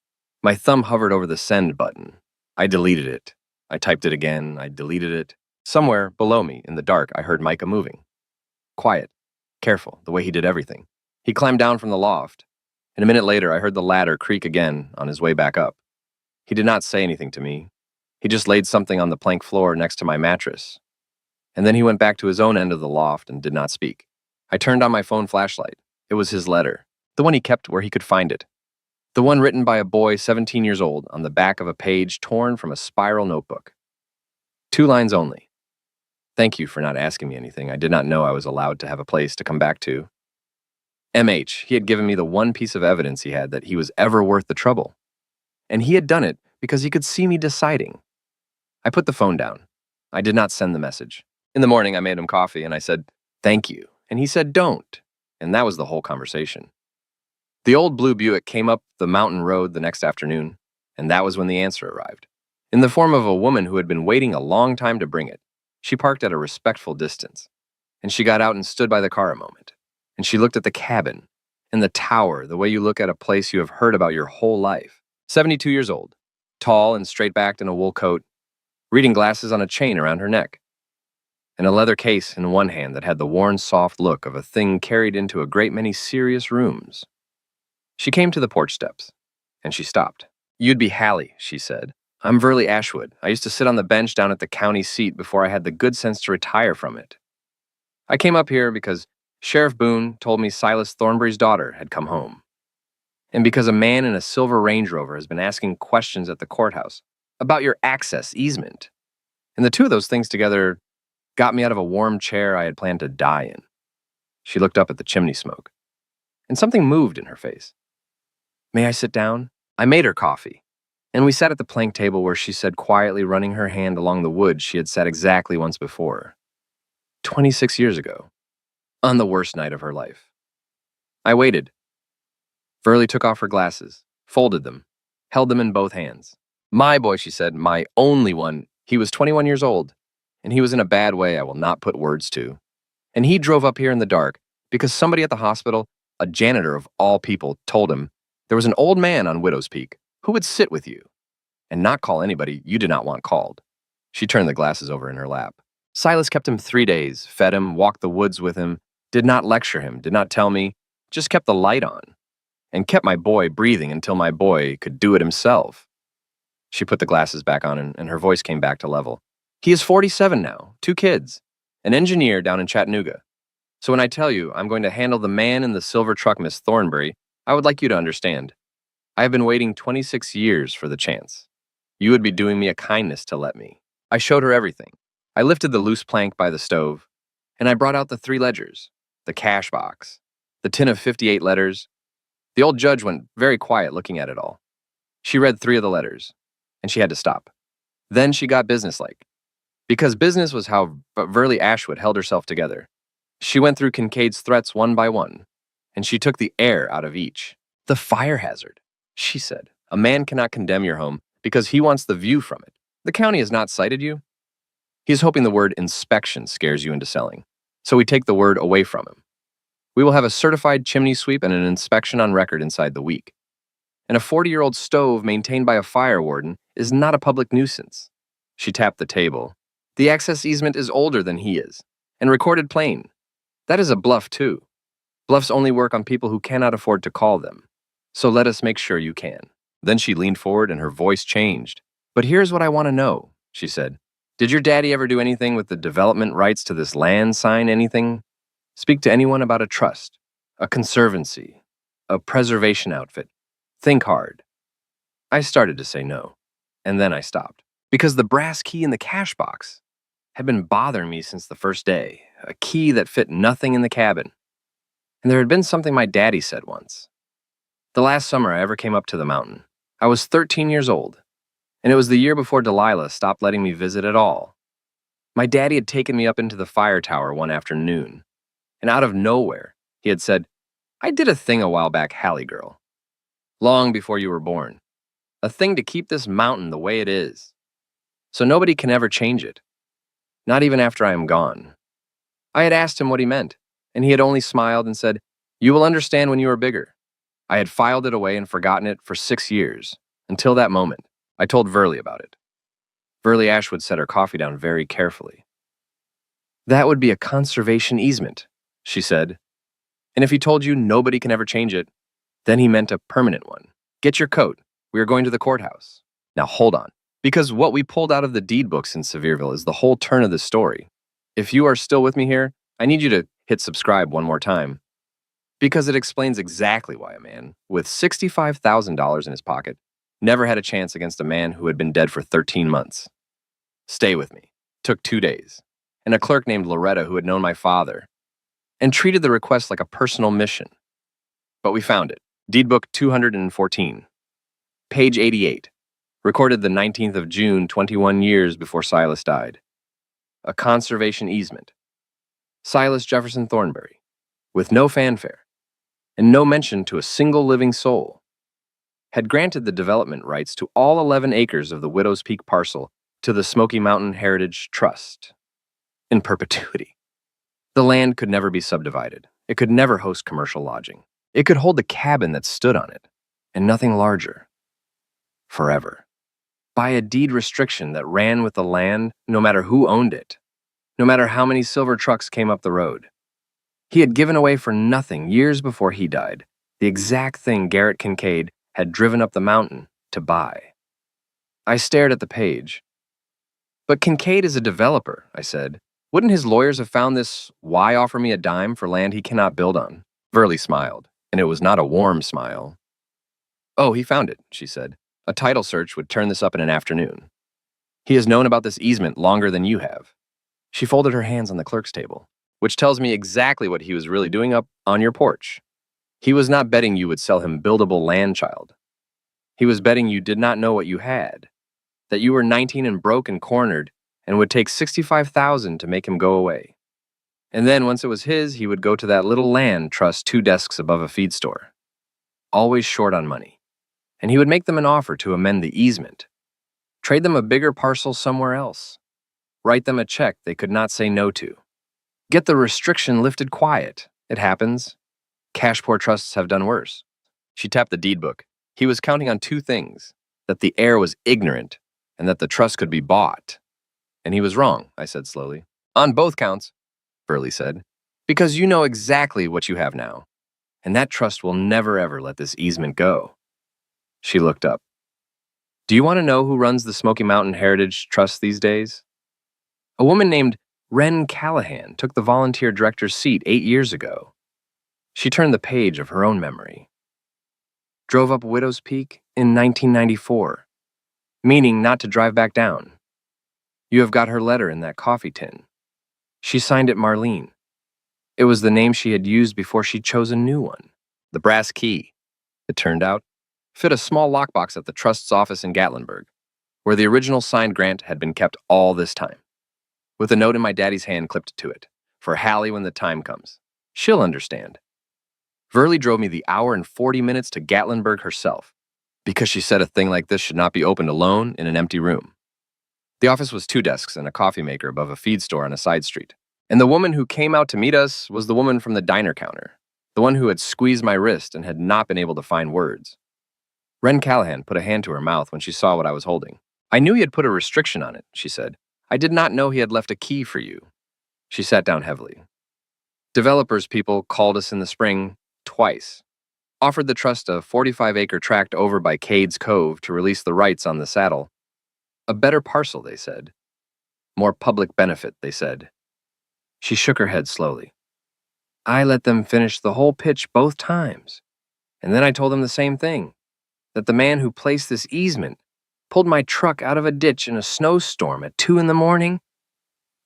My thumb hovered over the send button. I deleted it. I typed it again. I deleted it. Somewhere below me, in the dark, I heard Micah moving. Quiet, careful, the way he did everything. He climbed down from the loft, and a minute later I heard the ladder creak again on his way back up. He did not say anything to me. He just laid something on the plank floor next to my mattress. And then he went back to his own end of the loft and did not speak. I turned on my phone flashlight. It was his letter, the one he kept where he could find it. The one written by a boy 17 years old on the back of a page torn from a spiral notebook. 2 lines only. Thank you for not asking me anything. I did not know I was allowed to have a place to come back to. M.H., he had given me the one piece of evidence he had that he was ever worth the trouble. And he had done it because he could see me deciding. I put the phone down. I did not send the message. In the morning, I made him coffee and I said, thank you. And he said, don't. And that was the whole conversation. The old blue Buick came up the mountain road the next afternoon, and that was when the answer arrived. In the form of a woman who had been waiting a long time to bring it. She parked at a respectful distance, and she got out and stood by the car a moment, and she looked at the cabin, And the tower, the way you look at a place you have heard about your whole life. 72 years old, tall and straight-backed in a wool coat, reading glasses on a chain around her neck, and a leather case in one hand that had the worn, soft look of a thing carried into a great many serious rooms. She came to the porch steps, and she stopped. "You'd be Hallie," she said. "I'm Verley Ashwood. I used to sit on the bench down at the county seat before I had the good sense to retire from it. I came up here because Sheriff Boone told me Silas Thornbury's daughter had come home, and because a man in a silver Range Rover has been asking questions at the courthouse about your access easement. And the two of those things together got me out of a warm chair I had planned to die in." She looked up at the chimney smoke, and something moved in her face. "May I sit down?" I made her coffee, and we sat at the plank table where she said quietly, running her hand along the wood she had sat exactly once before, 26 years ago, on the worst night of her life. I waited. Verley took off her glasses, folded them, held them in both hands. "My boy," she said, "my only one. He was 21 years old, and he was in a bad way I will not put words to. And he drove up here in the dark because somebody at the hospital, a janitor of all people, told him there was an old man on Widow's Peak who would sit with you and not call anybody you did not want called." She turned the glasses over in her lap. "Silas kept him 3 days, fed him, walked the woods with him, did not lecture him, did not tell me, just kept the light on, and kept my boy breathing until my boy could do it himself." She put the glasses back on, and her voice came back to level. "He is 47 now, 2 kids, an engineer down in Chattanooga. So when I tell you I'm going to handle the man in the silver truck, Miss Thornbury, I would like you to understand. I have been waiting 26 years for the chance. You would be doing me a kindness to let me." I showed her everything. I lifted the loose plank by the stove, and I brought out the 3 ledgers, the cash box, the tin of 58 letters. The old judge went very quiet looking at it all. She read 3 of the letters, and she had to stop. Then she got businesslike, because business was how Verley Ashwood held herself together. She went through Kincaid's threats one by one, and she took the air out of each. "The fire hazard," she said. "A man cannot condemn your home because he wants the view from it. The county has not cited you. He is hoping the word inspection scares you into selling, so we take the word away from him. We will have a certified chimney sweep and an inspection on record inside the week. And a 40-year-old stove maintained by a fire warden is not a public nuisance." She tapped the table. "The access easement is older than he is, and recorded plain. That is a bluff, too. Bluffs only work on people who cannot afford to call them. So let us make sure you can." Then she leaned forward and her voice changed. "But here's what I want to know," she said. "Did your daddy ever do anything with the development rights to this land, sign anything? Speak to anyone about a trust, a conservancy, a preservation outfit? Think hard." I started to say no, and then I stopped, because the brass key in the cash box had been bothering me since the first day, a key that fit nothing in the cabin. And there had been something my daddy said once. The last summer I ever came up to the mountain, I was 13 years old, and it was the year before Delilah stopped letting me visit at all. My daddy had taken me up into the fire tower one afternoon, and out of nowhere, he had said, "I did a thing a while back, Hallie girl, long before you were born. A thing to keep this mountain the way it is, so nobody can ever change it, not even after I am gone." I had asked him what he meant, and he had only smiled and said, "You will understand when you are bigger." I had filed it away and forgotten it for 6 years, until that moment. I told Verley about it. Verley Ashwood set her coffee down very carefully. "That would be a conservation easement," she said. "And if he told you nobody can ever change it, then he meant a permanent one. Get your coat. We are going to the courthouse." Now hold on, because what we pulled out of the deed books in Sevierville is the whole turn of the story. If you are still with me here, I need you to hit subscribe one more time, because it explains exactly why a man with $65,000 in his pocket never had a chance against a man who had been dead for 13 months. Stay with me. Took 2 days, and a clerk named Loretta who had known my father, and treated the request like a personal mission. But we found it. Deed book 214, page 88, recorded the 19th of June, 21 years before Silas died. A conservation easement. Silas Jefferson Thornbury, with no fanfare, and no mention to a single living soul, had granted the development rights to all 11 acres of the Widow's Peak parcel to the Smoky Mountain Heritage Trust in perpetuity. The land could never be subdivided. It could never host commercial lodging. It could hold the cabin that stood on it, and nothing larger. Forever. By a deed restriction that ran with the land no matter who owned it, no matter how many silver trucks came up the road. He had given away for nothing years before he died, the exact thing Garrett Kincaid had driven up the mountain to buy. I stared at the page. But Kincaid is a developer, I said. Wouldn't his lawyers have found this, why offer me a dime for land he cannot build on? Verley smiled, and it was not a warm smile. Oh, he found it, she said. A title search would turn this up in an afternoon. He has known about this easement longer than you have. She folded her hands on the clerk's table, which tells me exactly what he was really doing up on your porch. He was not betting you would sell him buildable land, child. He was betting you did not know what you had, that you were 19 and broke and cornered and would take $65,000 to make him go away. And then once it was his, he would go to that little land trust 2 desks above a feed store. Always short on money. And he would make them an offer to amend the easement. Trade them a bigger parcel somewhere else. Write them a check they could not say no to. Get the restriction lifted quiet. It happens. Cash poor trusts have done worse. She tapped the deed book. He was counting on 2 things, that the heir was ignorant and that the trust could be bought. And he was wrong, I said slowly. On both counts, Burley said, because you know exactly what you have now, and that trust will never ever let this easement go. She looked up. Do you want to know who runs the Smoky Mountain Heritage Trust these days? A woman named Wren Callahan took the volunteer director's seat 8 years ago. She turned the page of her own memory. Drove up Widow's Peak in 1994, meaning not to drive back down. You have got her letter in that coffee tin. She signed it Marlene. It was the name she had used before she chose a new one. The brass key, it turned out, fit a small lockbox at the trust's office in Gatlinburg, where the original signed grant had been kept all this time, with a note in my daddy's hand clipped to it, for Hallie when the time comes. She'll understand. Verley drove me the hour and 40 minutes to Gatlinburg herself, because she said a thing like this should not be opened alone in an empty room. The office was 2 desks and a coffee maker above a feed store on a side street. And the woman who came out to meet us was the woman from the diner counter, the one who had squeezed my wrist and had not been able to find words. Wren Callahan put a hand to her mouth when she saw what I was holding. I knew he had put a restriction on it, she said. I did not know he had left a key for you. She sat down heavily. Developers people called us in the spring twice, offered the trust a 45-acre tract over by Cade's Cove to release the rights on the saddle. A better parcel, they said. More public benefit, they said. She shook her head slowly. I let them finish the whole pitch both times, and then I told them the same thing, that the man who placed this easement pulled my truck out of a ditch in a snowstorm at 2 a.m.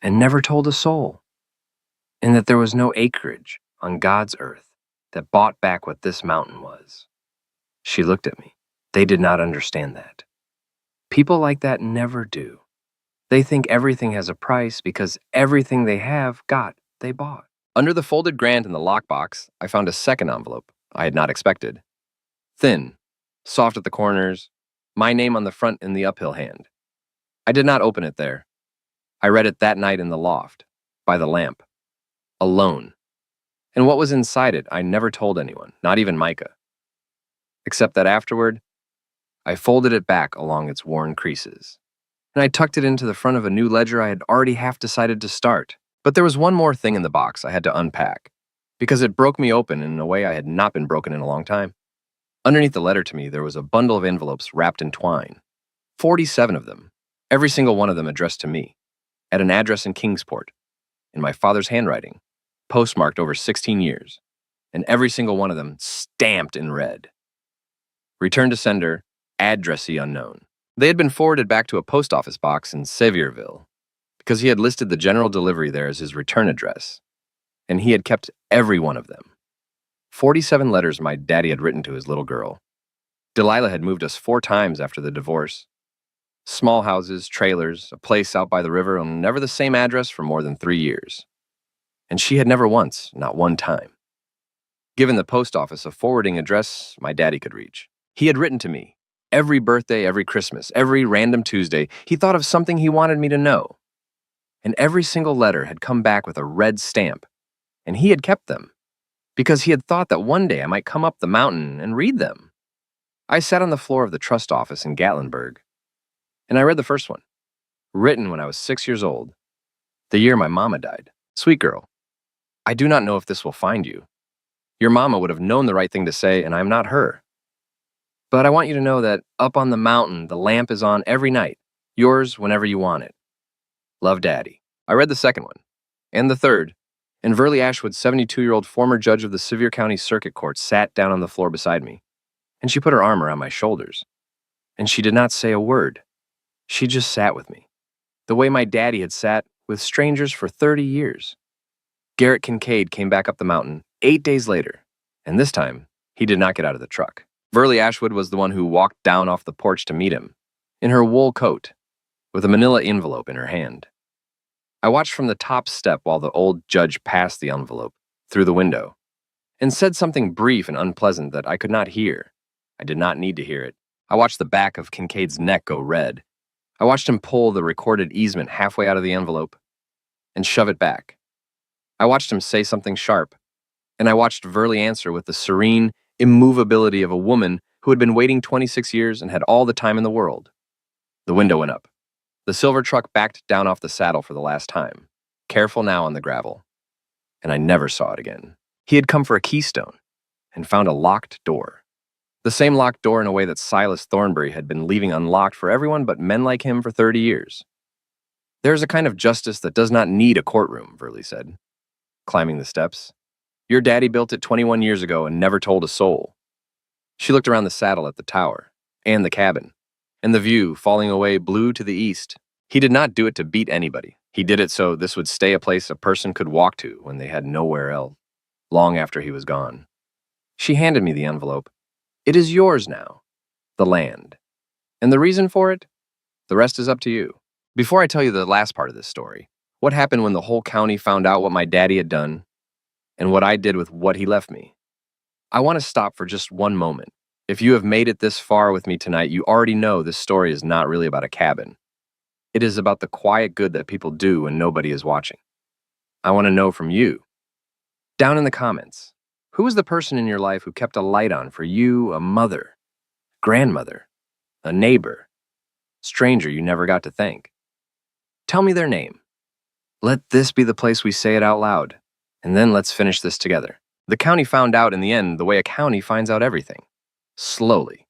and never told a soul, and that there was no acreage on God's earth that bought back what this mountain was. She looked at me. They did not understand that. People like that never do. They think everything has a price because everything they have got, they bought. Under the folded grant in the lockbox, I found a second envelope I had not expected. Thin, soft at the corners, my name on the front in the uphill hand. I did not open it there. I read it that night in the loft, by the lamp, alone. And what was inside it, I never told anyone, not even Micah. Except that afterward, I folded it back along its worn creases, and I tucked it into the front of a new ledger I had already half decided to start. But there was one more thing in the box I had to unpack, because it broke me open in a way I had not been broken in a long time. Underneath the letter to me, there was a bundle of envelopes wrapped in twine. 47 of them, every single one of them addressed to me, at an address in Kingsport, in my father's handwriting, postmarked over 16 years, and every single one of them stamped in red. Return to sender, addressee unknown. They had been forwarded back to a post office box in Sevierville, because he had listed the general delivery there as his return address, and he had kept every one of them. 47 letters my daddy had written to his little girl. Delilah had moved us 4 times after the divorce. Small houses, trailers, a place out by the river, and never the same address for more than 3 years. And she had never once, not one time, given the post office a forwarding address my daddy could reach. He had written to me, every birthday, every Christmas, every random Tuesday, he thought of something he wanted me to know. And every single letter had come back with a red stamp, and he had kept them. because he had thought that one day I might come up the mountain and read them. I sat on the floor of the trust office in Gatlinburg, and I read the first one, written when I was 6 years old, the year my mama died. Sweet girl, I do not know if this will find you. Your mama would have known the right thing to say, and I am not her. But I want you to know that up on the mountain, the lamp is on every night, yours whenever you want it. Love, Daddy. I read the second one, and the third, and Verley Ashwood's 72-year-old former judge of the Sevier County Circuit Court sat down on the floor beside me, and she put her arm around my shoulders. And she did not say a word. She just sat with me, the way my daddy had sat with strangers for 30 years. Garrett Kincaid came back up the mountain 8 days later, and this time, he did not get out of the truck. Verley Ashwood was the one who walked down off the porch to meet him, in her wool coat, with a manila envelope in her hand. I watched from the top step while the old judge passed the envelope through the window and said something brief and unpleasant that I could not hear. I did not need to hear it. I watched the back of Kincaid's neck go red. I watched him pull the recorded easement halfway out of the envelope and shove it back. I watched him say something sharp, and I watched Verley answer with the serene immovability of a woman who had been waiting 26 years and had all the time in the world. The window went up. The silver truck backed down off the saddle for the last time, careful now on the gravel, and I never saw it again. He had come for a keystone and found a locked door. The same locked door in a way that Silas Thornbury had been leaving unlocked for everyone but men like him for 30 years. There is a kind of justice that does not need a courtroom, Verley said, climbing the steps. Your daddy built it 21 years ago and never told a soul. She looked around the saddle at the tower and the cabin, and the view falling away blue to the east. He did not do it to beat anybody. He did it so this would stay a place a person could walk to when they had nowhere else, long after he was gone. She handed me the envelope. It is yours now, the land. And the reason for it? The rest is up to you. Before I tell you the last part of this story, what happened when the whole county found out what my daddy had done and what I did with what he left me, I want to stop for just one moment. If you have made it this far with me tonight, you already know this story is not really about a cabin. It is about the quiet good that people do when nobody is watching. I want to know from you. Down in the comments, who was the person in your life who kept a light on for you, a mother, grandmother, a neighbor, stranger you never got to thank? Tell me their name. Let this be the place we say it out loud, and then let's finish this together. The county found out in the end the way a county finds out everything. Slowly.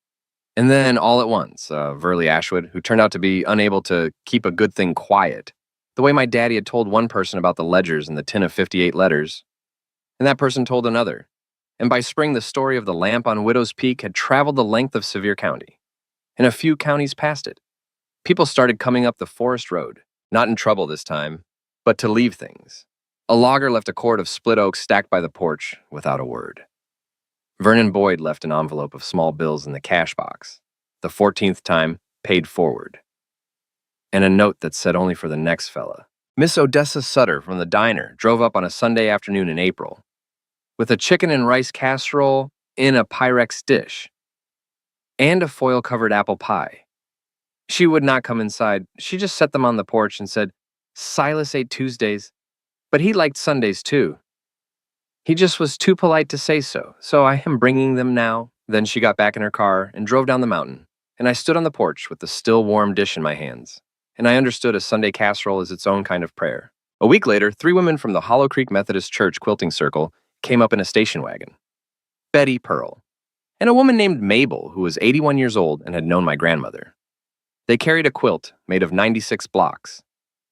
And then all at once, Verley Ashwood, who turned out to be unable to keep a good thing quiet, the way my daddy had told one person about the ledgers and the tin of 58 letters, and that person told another. And by spring, the story of the lamp on Widow's Peak had traveled the length of Sevier County, and a few counties past it. People started coming up the forest road, not in trouble this time, but to leave things. A logger left a cord of split oak stacked by the porch without a word. Vernon Boyd left an envelope of small bills in the cash box, the 14th time paid forward, and a note that said only for the next fella. Miss Odessa Sutter from the diner drove up on a Sunday afternoon in April with a chicken and rice casserole in a Pyrex dish and a foil-covered apple pie. She would not come inside. She just set them on the porch and said, Silas ate Tuesdays, but he liked Sundays too. He just was too polite to say so I am bringing them now. Then she got back in her car and drove down the mountain, and I stood on the porch with the still warm dish in my hands, and I understood a Sunday casserole is its own kind of prayer. A week later, 3 women from the Hollow Creek Methodist Church quilting circle came up in a station wagon. Betty Pearl, and a woman named Mabel, who was 81 years old and had known my grandmother. They carried a quilt made of 96 blocks,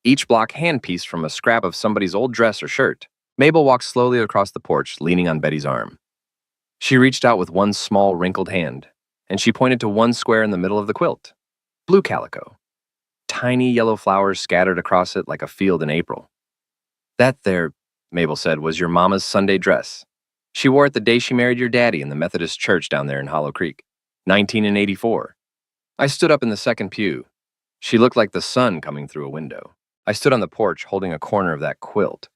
each block hand-pieced from a scrap of somebody's old dress or shirt. Mabel walked slowly across the porch, leaning on Betty's arm. She reached out with one small, wrinkled hand, and she pointed to one square in the middle of the quilt. Blue calico. Tiny yellow flowers scattered across it like a field in April. That there, Mabel said, was your mama's Sunday dress. She wore it the day she married your daddy in the Methodist church down there in Hollow Creek, 1984. I stood up in the second pew. She looked like the sun coming through a window. I stood on the porch holding a corner of that quilt,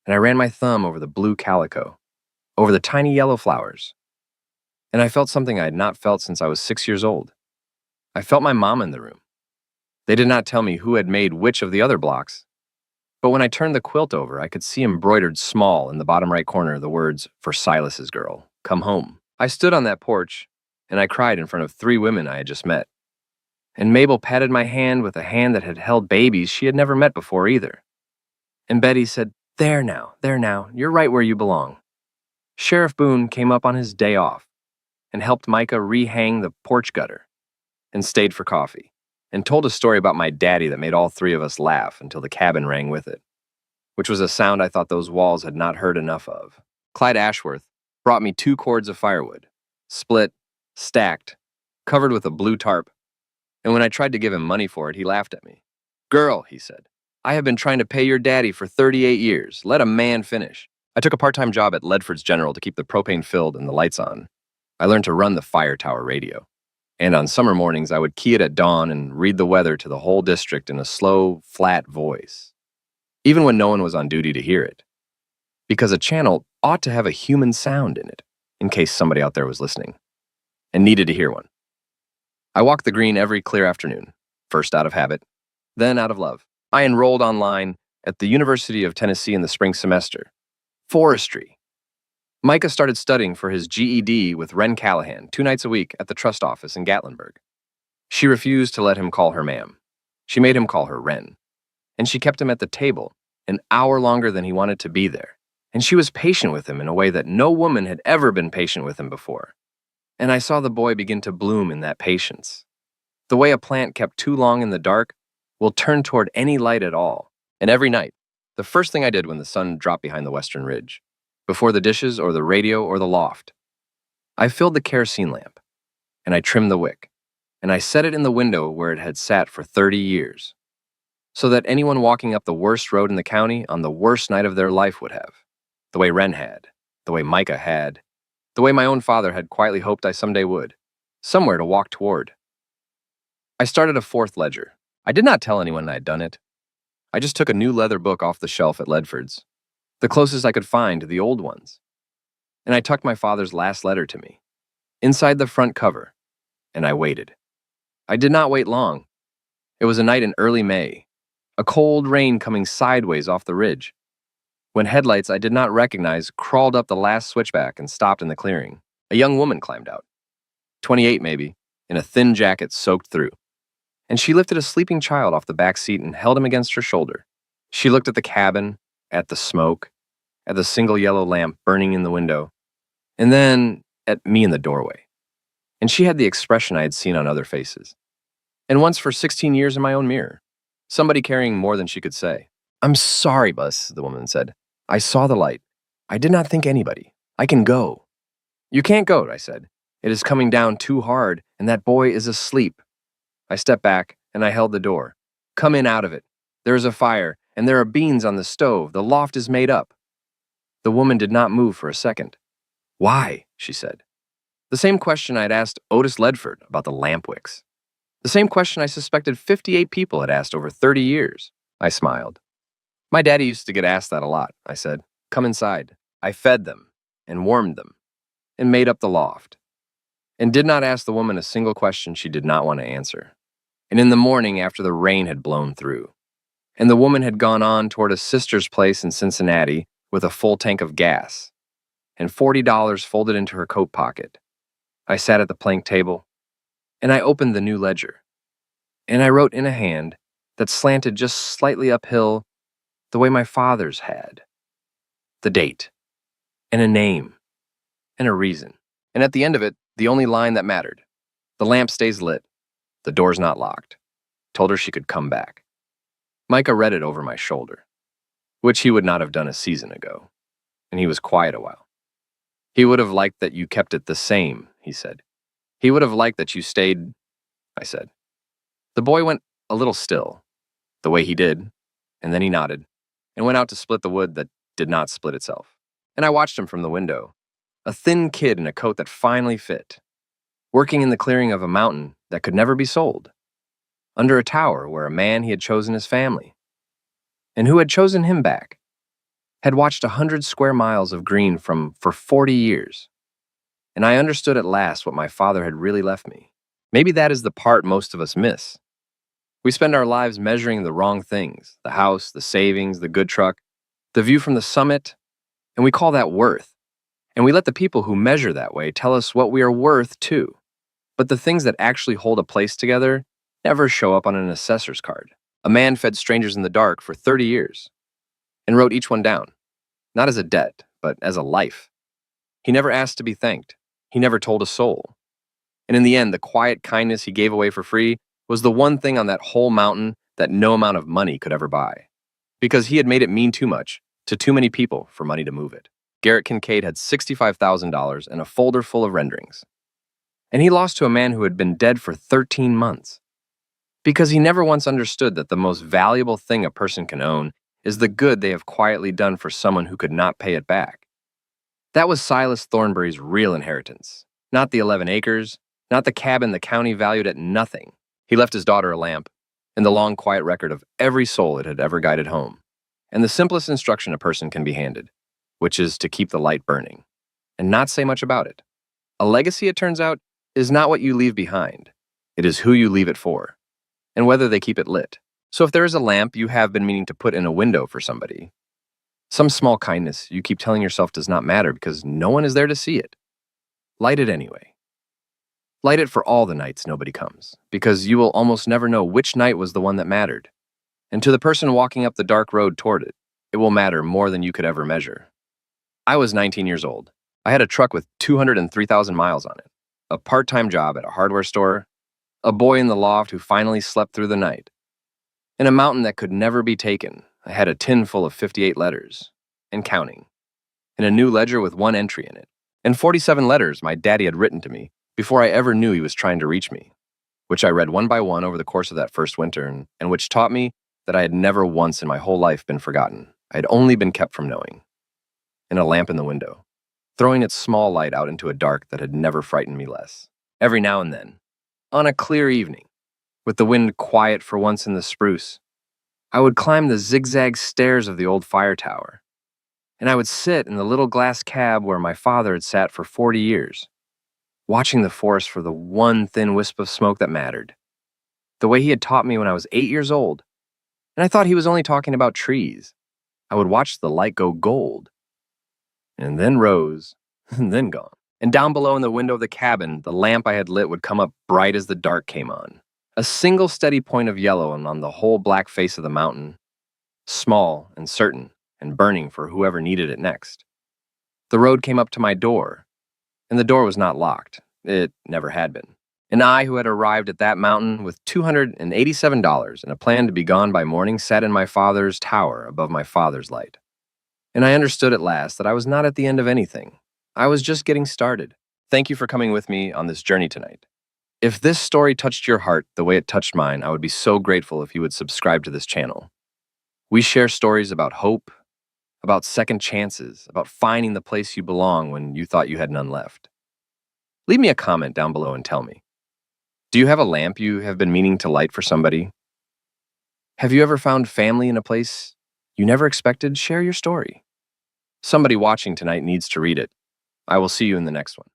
and I ran my thumb over the blue calico, over the tiny yellow flowers, and I felt something I had not felt since I was 6 years old. I felt my mom in the room. They did not tell me who had made which of the other blocks, But when I turned the quilt over, I could see embroidered small in the bottom right corner the words, "For Silas's girl, come home." I stood on that porch, and I cried in front of 3 women I had just met. And Mabel patted my hand with a hand that had held babies she had never met before either. And Betty said, there now, you're right where you belong." Sheriff Boone came up on his day off and helped Micah rehang the porch gutter and stayed for coffee and told a story about my daddy that made all 3 of us laugh until the cabin rang with it, which was a sound I thought those walls had not heard enough of. Clyde Ashworth brought me 2 cords of firewood, split, stacked, covered with a blue tarp, and when I tried to give him money for it, he laughed at me. "Girl," he said, "I have been trying to pay your daddy for 38 years. Let a man finish." I took a part-time job at Ledford's General to keep the propane filled and the lights on. I learned to run the fire tower radio. And on summer mornings, I would key it at dawn and read the weather to the whole district in a slow, flat voice, even when no one was on duty to hear it. Because a channel ought to have a human sound in it, in case somebody out there was listening and needed to hear one. I walked the green every clear afternoon, first out of habit, then out of love. I enrolled online at the University of Tennessee in the spring semester. Forestry. Micah started studying for his GED with Wren Callahan 2 nights a week at the trust office in Gatlinburg. She refused to let him call her ma'am. She made him call her Wren. And she kept him at the table an hour longer than he wanted to be there. And she was patient with him in a way that no woman had ever been patient with him before. And I saw the boy begin to bloom in that patience. The way a plant kept too long in the dark will turn toward any light at all. And every night, the first thing I did when the sun dropped behind the western ridge, before the dishes or the radio or the loft, I filled the kerosene lamp, and I trimmed the wick, and I set it in the window where it had sat for 30 years, so that anyone walking up the worst road in the county on the worst night of their life would have, the way Wren had, the way Micah had, the way my own father had quietly hoped I someday would, somewhere to walk toward. I started a 4th ledger. I did not tell anyone I had done it. I just took a new leather book off the shelf at Ledford's, the closest I could find to the old ones, and I tucked my father's last letter to me, inside the front cover, and I waited. I did not wait long. It was a night in early May, a cold rain coming sideways off the ridge, when headlights I did not recognize crawled up the last switchback and stopped in the clearing. A young woman climbed out, 28 maybe, in a thin jacket soaked through, and she lifted a sleeping child off the back seat and held him against her shoulder. She looked at the cabin, at the smoke, at the single yellow lamp burning in the window, and then at me in the doorway. And she had the expression I had seen on other faces, and once for 16 years in my own mirror, somebody carrying more than she could say. "I'm sorry, Bus," the woman said. "I saw the light. I did not think anybody. I can go." "You can't go," I said. "It is coming down too hard, and that boy is asleep." I stepped back, and I held the door. "Come in out of it. There is a fire, and there are beans on the stove. The loft is made up." The woman did not move for a second. "Why?" she said. The same question I had asked Otis Ledford about the lamp wicks. The same question I suspected 58 people had asked over 30 years. I smiled. "My daddy used to get asked that a lot," I said. "Come inside." I fed them, and warmed them, and made up the loft, and did not ask the woman a single question she did not want to answer. And in the morning, after the rain had blown through, and the woman had gone on toward a sister's place in Cincinnati with a full tank of gas, and $40 folded into her coat pocket, I sat at the plank table, and I opened the new ledger, and I wrote in a hand that slanted just slightly uphill the way my father's had, the date, and a name, and a reason. And at the end of it, the only line that mattered: "The lamp stays lit. The door's not locked. Told her she could come back." Micah read it over my shoulder, which he would not have done a season ago, and he was quiet a while. "He would have liked that you kept it the same," he said. "He would have liked that you stayed," I said. The boy went a little still, the way he did, and then he nodded, and went out to split the wood that did not split itself. And I watched him from the window, a thin kid in a coat that finally fit, working in the clearing of a mountain that could never be sold, under a tower where a man he had chosen his family, and who had chosen him back, had watched 100 square miles of green for 40 years. And I understood at last what my father had really left me. Maybe that is the part most of us miss. We spend our lives measuring the wrong things: the house, the savings, the good truck, the view from the summit, and we call that worth. And we let the people who measure that way tell us what we are worth too. But the things that actually hold a place together never show up on an assessor's card. A man fed strangers in the dark for 30 years and wrote each one down, not as a debt, but as a life. He never asked to be thanked. He never told a soul. And in the end, the quiet kindness he gave away for free was the one thing on that whole mountain that no amount of money could ever buy. Because he had made it mean too much to too many people for money to move it. Garrett Kincaid had $65,000 and a folder full of renderings. And he lost to a man who had been dead for 13 months. Because he never once understood that the most valuable thing a person can own is the good they have quietly done for someone who could not pay it back. That was Silas Thornbury's real inheritance. Not the 11 acres, not the cabin the county valued at nothing. He left his daughter a lamp and the long, quiet record of every soul it had ever guided home. And the simplest instruction a person can be handed, which is to keep the light burning and not say much about it. A legacy, it turns out, is not what you leave behind. It is who you leave it for and whether they keep it lit. So if there is a lamp you have been meaning to put in a window for somebody, some small kindness you keep telling yourself does not matter because no one is there to see it, light it anyway. Light it for all the nights nobody comes, because you will almost never know which night was the one that mattered. And to the person walking up the dark road toward it, it will matter more than you could ever measure. I was 19 years old. I had a truck with 203,000 miles on it, a part-time job at a hardware store, a boy in the loft who finally slept through the night. In a mountain that could never be taken, I had a tin full of 58 letters, and counting, and a new ledger with one entry in it, and 47 letters my daddy had written to me before I ever knew he was trying to reach me, which I read one by one over the course of that first winter, and which taught me that I had never once in my whole life been forgotten. I had only been kept from knowing. And a lamp in the window, throwing its small light out into a dark that had never frightened me less. Every now and then, on a clear evening, with the wind quiet for once in the spruce, I would climb the zigzag stairs of the old fire tower, and I would sit in the little glass cab where my father had sat for 40 years, watching the forest for the one thin wisp of smoke that mattered, the way he had taught me when I was 8 years old, and I thought he was only talking about trees. I would watch the light go gold, and then rose, and then gone. And down below in the window of the cabin, the lamp I had lit would come up bright as the dark came on. A single steady point of yellow on the whole black face of the mountain, small and certain and burning for whoever needed it next. The road came up to my door, and the door was not locked. It never had been. And I, who had arrived at that mountain with $287 and a plan to be gone by morning, sat in my father's tower above my father's light. And I understood at last that I was not at the end of anything. I was just getting started. Thank you for coming with me on this journey tonight. If this story touched your heart the way it touched mine, I would be so grateful if you would subscribe to this channel. We share stories about hope, about second chances, about finding the place you belong when you thought you had none left. Leave me a comment down below and tell me. Do you have a lamp you have been meaning to light for somebody? Have you ever found family in a place you never expected? Share your story. Somebody watching tonight needs to read it. I will see you in the next one.